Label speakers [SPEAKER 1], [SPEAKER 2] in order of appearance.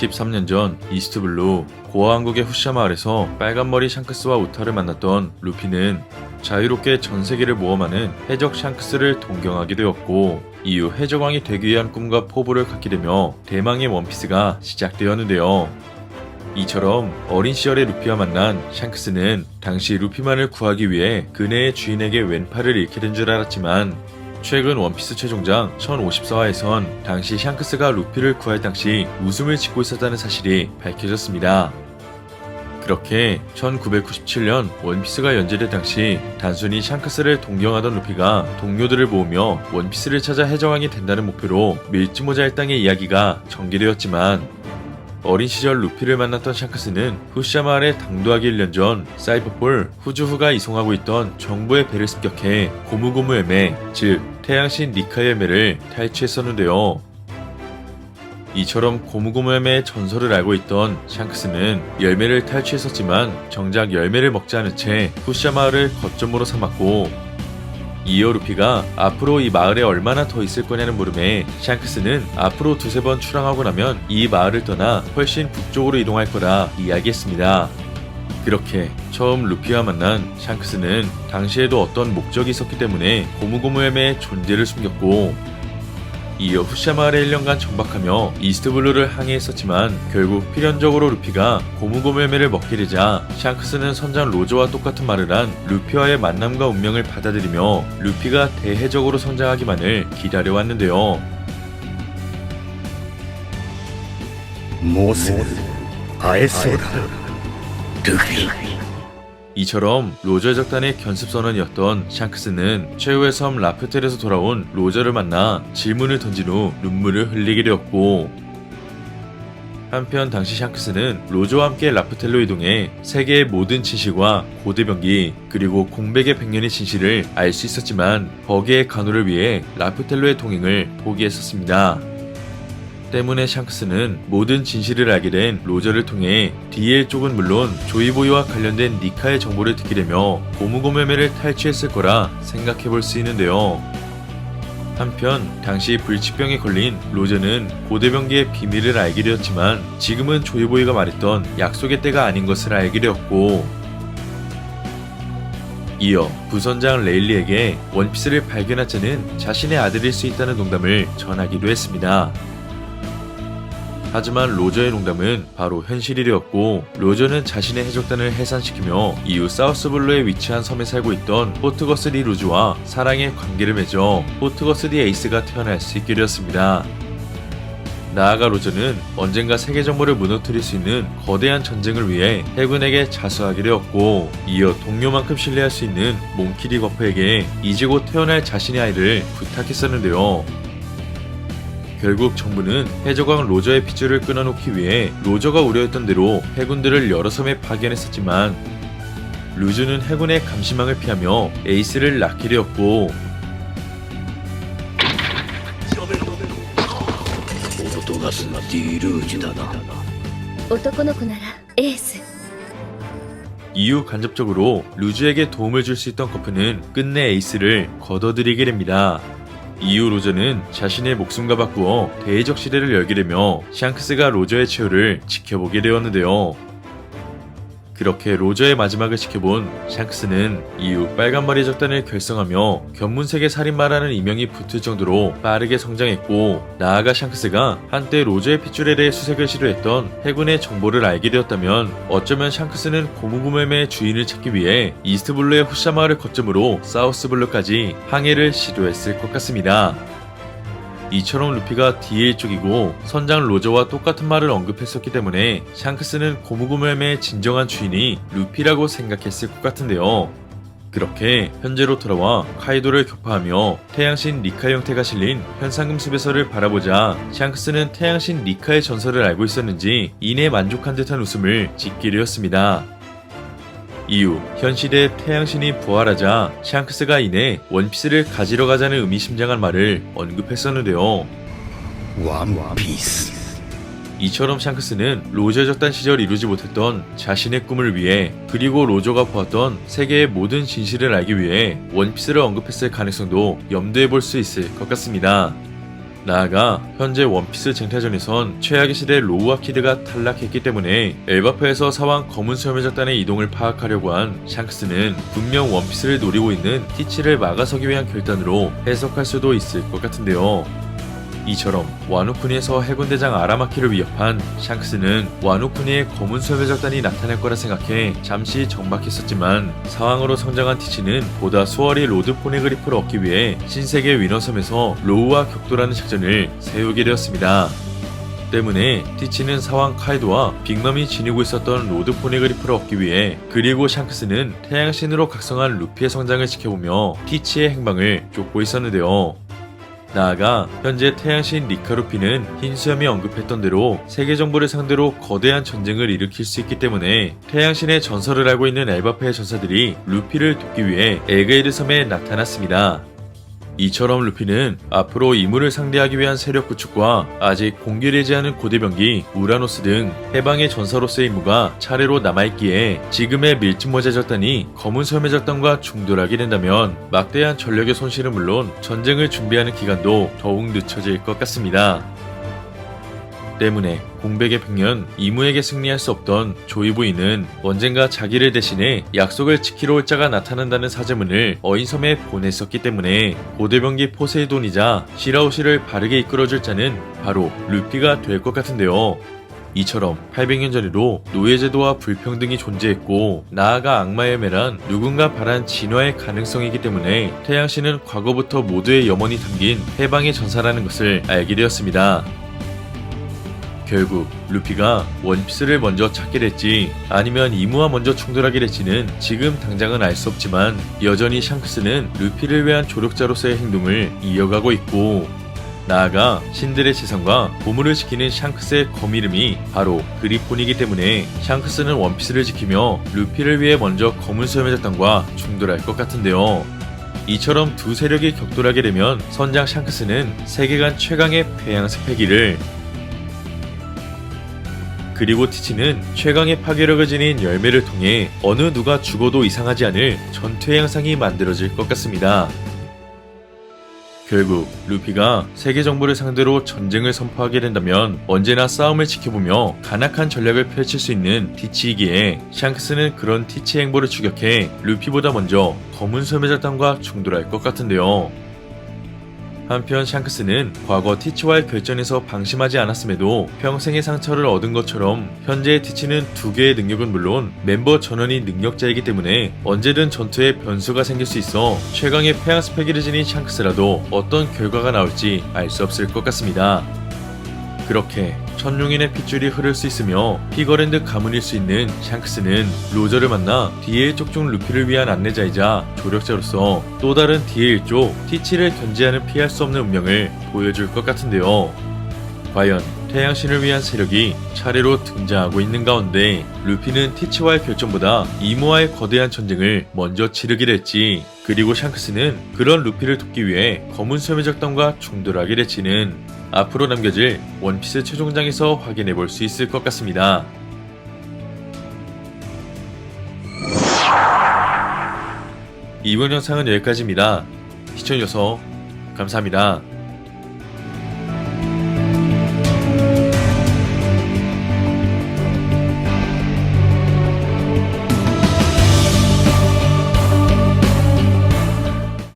[SPEAKER 1] 13년 전 이스트블루 고아왕국의 후샤 마을에서 빨간머리 샹크스와 우타를 만났던 루피는 자유롭게 전세계를 모험하는 해적 샹크스를 동경하게 되었고, 이후 해적왕이 되기 위한 꿈과 포부를 갖게 되며 대망의 원피스가 시작되었는데요. 이처럼 어린 시절의 루피와 만난 샹크스는 당시 루피만을 구하기 위해 그네의 주인에게 왼팔을 잃게 된 줄 알았지만, 최근 원피스 최종장 1054화에선 당시 샹크스가 루피를 구할 당시 웃음을 짓고 있었다는 사실이 밝혀졌습니다. 그렇게 1997년 원피스가 연재될 당시 단순히 샹크스를 동경하던 루피가 동료들을 모으며 원피스를 찾아 해적왕이 된다는 목표로 밀지 모자 일당의 이야기가 전개되었지만, 어린 시절 루피를 만났던 샹크스는 후샤 마을에 당도하기 1년 전 사이퍼폴 후주후가 이송하고 있던 정보의 배를 습격해 고무고무 열매, 즉 태양신 니카의 열매를 탈취했었는데요. 이처럼 고무고무 열매의 전설을 알고 있던 샹크스는 열매를 탈취했었지만 정작 열매를 먹지 않은 채 후샤 마을을 거점으로 삼았고, 이어 루피가 앞으로 이 마을에 얼마나 더 있을 거냐는 물음에 샹크스는 앞으로 두세 번 출항하고 나면 이 마을을 떠나 훨씬 북쪽으로 이동할 거라 이야기했습니다. 그렇게 처음 루피와 만난 샹크스는 당시에도 어떤 목적이 있었기 때문에 고무고무 열매의 존재를 숨겼고, 이어 후샤 마을에 1년간 정박하며 이스트블루를 항해했었지만 결국 필연적으로 루피가 고무고무 열매를 먹게 되자 샹크스는 선장 로저와 똑같은 말을 한 루피와의 만남과 운명을 받아들이며 루피가 대해적으로 성장하기만을 기다려왔는데요.
[SPEAKER 2] もうすぐ会えそうだルフィ
[SPEAKER 1] 이처럼 로저 적단의 견습선원이었던 샹크스는 최후의 섬 라프텔에서 돌아온 로저를 만나 질문을 던진 후 눈물을 흘리게 되었고, 한편 당시 샹크스는 로저와 함께 라프텔로 이동해 세계의 모든 진실과 고대병기 그리고 공백의 백년의 진실을 알 수 있었지만 버기의 간호를 위해 라프텔로의 동행을 포기했었습니다. 때문에 샹크스는 모든 진실을 알게 된 로저를 통해 DL 쪽은 물론 조이보이와 관련된 니카의 정보를 듣게 되며 고무고무 열매를 탈취했을 거라 생각해볼 수 있는데요. 한편 당시 불치병에 걸린 로저는 고대병기의 비밀을 알게 되었지만 지금은 조이보이가 말했던 약속의 때가 아닌 것을 알게 되었고, 이어 부선장 레일리에게 원피스를 발견한 자는 자신의 아들일 수 있다는 농담을 전하기도 했습니다. 하지만 로저의 농담은 바로 현실이 되었고, 로저는 자신의 해적단을 해산시키며 이후 사우스블루에 위치한 섬에 살고 있던 포트거스디 루즈와 사랑의 관계를 맺어 포트거스디 에이스가 태어날 수 있게 되었습니다. 나아가 로저는 언젠가 세계 정보를 무너뜨릴 수 있는 거대한 전쟁을 위해 해군에게 자수하게 되었고, 이어 동료만큼 신뢰할 수 있는 몽키디 거프에게 이제 곧 태어날 자신의 아이를 부탁했었는데요. 결국 정부는 해적왕 로저의 핏줄을 끊어놓기 위해 로저가 우려했던 대로 해군들을 여러 섬에 파견했었지만, 루즈는 해군의 감시망을 피하며 에이스를 낳게 되었고,
[SPEAKER 2] 音がすなディルージュだな
[SPEAKER 3] 男の子ならエース
[SPEAKER 1] 이후 간접적으로 루즈에게 도움을 줄 수 있던 거프는 끝내 에이스를 거둬들이게 됩니다. 이후 로저는 자신의 목숨과 바꾸어 대해적 시대를 열게 되며 샹크스가 로저의 최후를 지켜보게 되었는데요. 그렇게 로저의 마지막을 지켜본 샹크스는 이후 빨간머리 적단을 결성하며 견문세계 살인마라는 이명이 붙을 정도로 빠르게 성장했고, 나아가 샹크스가 한때 로저의 핏줄에 대해 수색을 시도했던 해군의 정보를 알게 되었다면 어쩌면 샹크스는 고무고무 열매의 주인을 찾기 위해 이스트블루의 후샤 마을을 거점으로 사우스블루까지 항해를 시도했을 것 같습니다. 이처럼 루피가 DL 쪽이고 선장 로저와 똑같은 말을 언급했었기 때문에 샹크스는 고무고무 열매의 진정한 주인이 루피라고 생각했을 것 같은데요. 그렇게 현재로 돌아와 카이도를 격파하며 태양신 니카 형태가 실린 현상금 숲에서를 바라보자 샹크스는 태양신 니카의 전설을 알고 있었는지 이내 만족한 듯한 웃음을 짓게 되었습니다. 이후 현실의 태양신이 부활하자 샹크스가 이내 원피스를 가지러 가자는 의미심장한 말을 언급했었는데요.
[SPEAKER 2] ワンピース
[SPEAKER 1] 이처럼 샹크스는 로저 적단 시절 이루지 못했던 자신의 꿈을 위해, 그리고 로저가 보았던 세계의 모든 진실을 알기 위해 원피스를 언급했을 가능성도 염두해 볼 수 있을 것 같습니다. 나아가 현재 원피스 쟁탈전에선 최악의 시대 로우와 키드가 탈락했기 때문에 엘바프에서 사왕 검은 수염의 적단의 이동을 파악하려고 한 샹크스는 분명 원피스를 노리고 있는 티치를 막아서기 위한 결단으로 해석할 수도 있을 것 같은데요. 이처럼 와노쿠니에서 해군대장 아라마키를 위협한 샹크스는 와노쿠니의 검은 수염의 적단이 나타날 거라 생각해 잠시 정박했었지만 사왕으로 성장한 티치는 보다 수월히 로드 포네그리프를 얻기 위해 신세계 위너섬에서 로우와 격돌하는 작전을 세우게 되었습니다. 때문에 티치는 사왕 카이도와 빅맘이 지니고 있었던 로드 포네그리프를 얻기 위해, 그리고 샹크스는 태양신으로 각성한 루피의 성장을 지켜보며 티치의 행방을 쫓고 있었는데요. 나아가 현재 태양신 리카루피는 흰수염이 언급했던 대로 세계 정부를 상대로 거대한 전쟁을 일으킬 수 있기 때문에 태양신의 전설을 알고 있는 엘바프의 전사들이 루피를 돕기 위해 에게이르 섬에 나타났습니다. 이처럼 루피는 앞으로 이물을 상대하기 위한 세력 구축과 아직 공개되지 않은 고대병기 우라노스 등 해방의 전사로서의 임무가 차례로 남아있기에 지금의 밀짚모자 적단이 검은 수염의 적단과 충돌하게 된다면 막대한 전력의 손실은 물론 전쟁을 준비하는 기간도 더욱 늦춰질 것 같습니다. 때문에 공백의 백년 이무에게 승리할 수 없던 조이부인은 언젠가 자기를 대신해 약속을 지키러 올 자가 나타난다는 사제문을 어인섬에 보냈었기 때문에 고대병기 포세이돈이자 시라우시를 바르게 이끌어줄 자는 바로 루피가 될 것 같은데요. 이처럼 800년 전에도 노예제도와 불평등이 존재했고 나아가 악마의 매란 누군가 바란 진화의 가능성이기 때문에 태양신은 과거부터 모두의 염원이 담긴 해방의 전사라는 것을 알게 되었습니다. 결국 루피가 원피스를 먼저 찾게 됐지 아니면 이무와 먼저 충돌하게 될지는 지금 당장은 알 수 없지만 여전히 샹크스는 루피를 위한 조력자로서의 행동을 이어가고 있고, 나아가 신들의 재산과 보물을 지키는 샹크스의 검 이름이 바로 그리폰이기 때문에 샹크스는 원피스를 지키며 루피를 위해 먼저 검은 수염의 적단과 충돌할 것 같은데요. 이처럼 두 세력이 격돌하게 되면 선장 샹크스는 세계관 최강의 폐양색 패기를, 그리고 티치는 최강의 파괴력을 지닌 열매를 통해 어느 누가 죽어도 이상하지 않을 전투의 양상이 만들어질 것 같습니다. 결국 루피가 세계 정부를 상대로 전쟁을 선포하게 된다면 언제나 싸움을 지켜보며 간악한 전략을 펼칠 수 있는 티치이기에 샹크스는 그런 티치의 행보를 추격해 루피보다 먼저 검은 수염의 적단과 충돌할 것 같은데요. 한편 샹크스는 과거 티치와의 결전에서 방심하지 않았음에도 평생의 상처를 얻은 것처럼 현재의 티치는 두 개의 능력은 물론 멤버 전원이 능력자이기 때문에 언제든 전투에 변수가 생길 수 있어 최강의 폐양 스펙을 지닌 샹크스라도 어떤 결과가 나올지 알 수 없을 것 같습니다. 그렇게 천룡인의 핏줄이 흐를 수 있으며 피거랜드 가문일 수 있는 샹크스는 로저를 만나 DL 쪽 중 루피를 위한 안내자이자 조력자로서 또 다른 DL 쪽 티치를 견제하는 피할 수 없는 운명을 보여줄 것 같은데요. 과연 태양신을 위한 세력이 차례로 등장하고 있는 가운데 루피는 티치와의 결전보다 이모와의 거대한 전쟁을 먼저 치르게 될지, 그리고 샹크스는 그런 루피를 돕기 위해 검은 수염의 적단과 충돌하게 될지는 앞으로 남겨질 원피스 최종장에서 확인해 볼 수 있을 것 같습니다. 이번 영상은 여기까지입니다. 시청해주셔서 감사합니다.